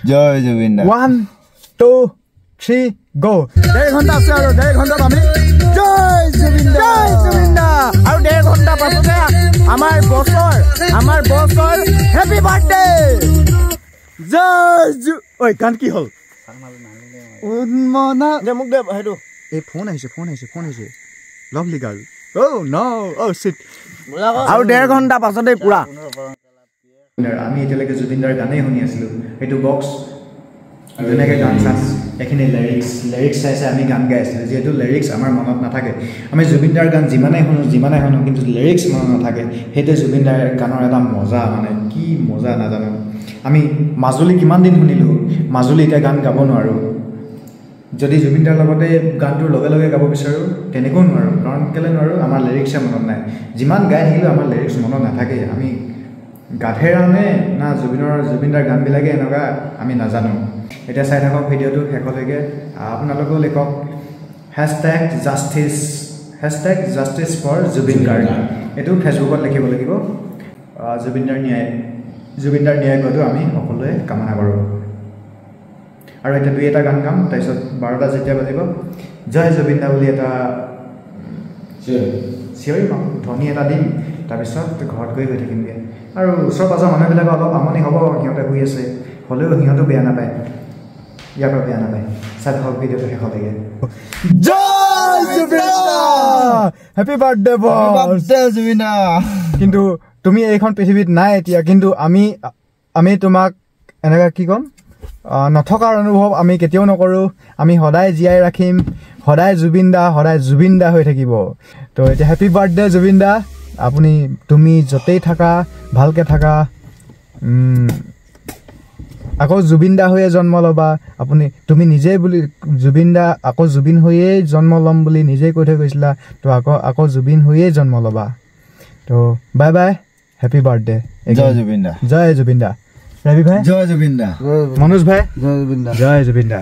জয় জুবিন দা 1 2 3 গো 1.5 ঘন্টা আছে আৰু 1.5 ঘন্টাত আমি জয় জুবিন দা আৰু 1.5 ঘন্টা পাছতে আমাৰ বছৰ হ্যাপি বাৰ্থডে জয় ওই গান কি হল উন্মনা যে মোক দে হেতু এই ফোন আহিছে লভলি গার্ল ও নো ও শিট আৰু 1.5 ঘন্টা পাছতে পুৰা আমি এতিয়ালৈকে জুবিনদাৰ গানেই শুনি আছিলো এইটো বক্স যেনেকৈ গান চাস এইখিনি লিৰিক্স চাইছে আমি গান গাই আছিলোঁ যিহেতু লিৰিক্স আমাৰ মনত নাথাকে আমি জুবিনদাৰ গান যিমানেই শুনো কিন্তু লিৰিক্স মনত নাথাকে সেইটোৱে জুবিনদাৰ গানৰ এটা মজা মানে কি মজা নাজানো আমি মাজুলী কিমান দিন শুনিলোঁ মাজুলী এতিয়া গান গাব নোৱাৰোঁ যদি জুবিনদাৰ লগতে গানটোৰ লগে লগে গাব বিচাৰোঁ তেনেকৈও নোৱাৰোঁ কাৰণ কেলৈ নোৱাৰোঁ আমাৰ লিৰিক্সে মনত নাই যিমান গাই থাকিলেও আমাৰ লিৰিক্স মনত নাথাকে আমি গাধেৰানে না জুবিনদাৰ গানবিলাকে এনেকুৱা আমি নাজানো এতিয়া চাই থাকক ভিডিঅ'টো শেষলৈকে আপোনালোকেও লিখক #জাষ্টিছ ফৰ জুবিন গাৰ্গ এইটো ফেচবুকত লিখিব লাগিব জুবিনদাৰ ন্যায় কৰাটো আমি সকলোৱে কামনা কৰোঁ আৰু এতিয়া দুই এটা গান গাম তাৰপিছত 12টা যেতিয়া বাজিব জয় জুবিন দা বুলি এটা চিঞৰি ধ্বনি এটা দিম তাৰপিছত ঘৰত গৈ থাকিমগৈ আৰু ওচৰ পাজৰ মানুহবিলাকে অলপ আমনি হ'ব সিহঁতে শুই আছে হ'লেও সিহঁতো বেয়া নাপায় ইয়াৰ পৰা বেয়া নাপায় চাই থাকক ভিডিঅ'টো শেষলৈকে জয় জুবিন দা হেপী বাৰ্থডে জুবিন দা কিন্তু তুমি এইখন পৃথিৱীত নাই এতিয়া কিন্তু আমি তোমাক এনেকুৱা কি ক'ম নথকাৰ অনুভৱ আমি কেতিয়াও নকৰোঁ আমি সদায় জীয়াই ৰাখিম সদায় জুবিন দা হৈ থাকিব তো এতিয়া হেপী বাৰ্থডে জুবিন দা তুমি য'তেই থাকা ভালকৈ থাকা আকৌ জুবিন দা হৈয়ে জন্ম ল'বা তুমি নিজেই বুলি জুবিন দা আকৌ জুবিন হৈয়ে জন্ম ল'ম বুলি নিজেই কৈ থৈ গৈছিলা তো আকৌ জুবিন হৈয়ে জন্ম ল'বা তো বাই বাই হেপী বাৰ্থডে জয় জুবিন দা ৰবি ভাই জয় জুবিন দা মনোজ ভাই জয় জুবিন দা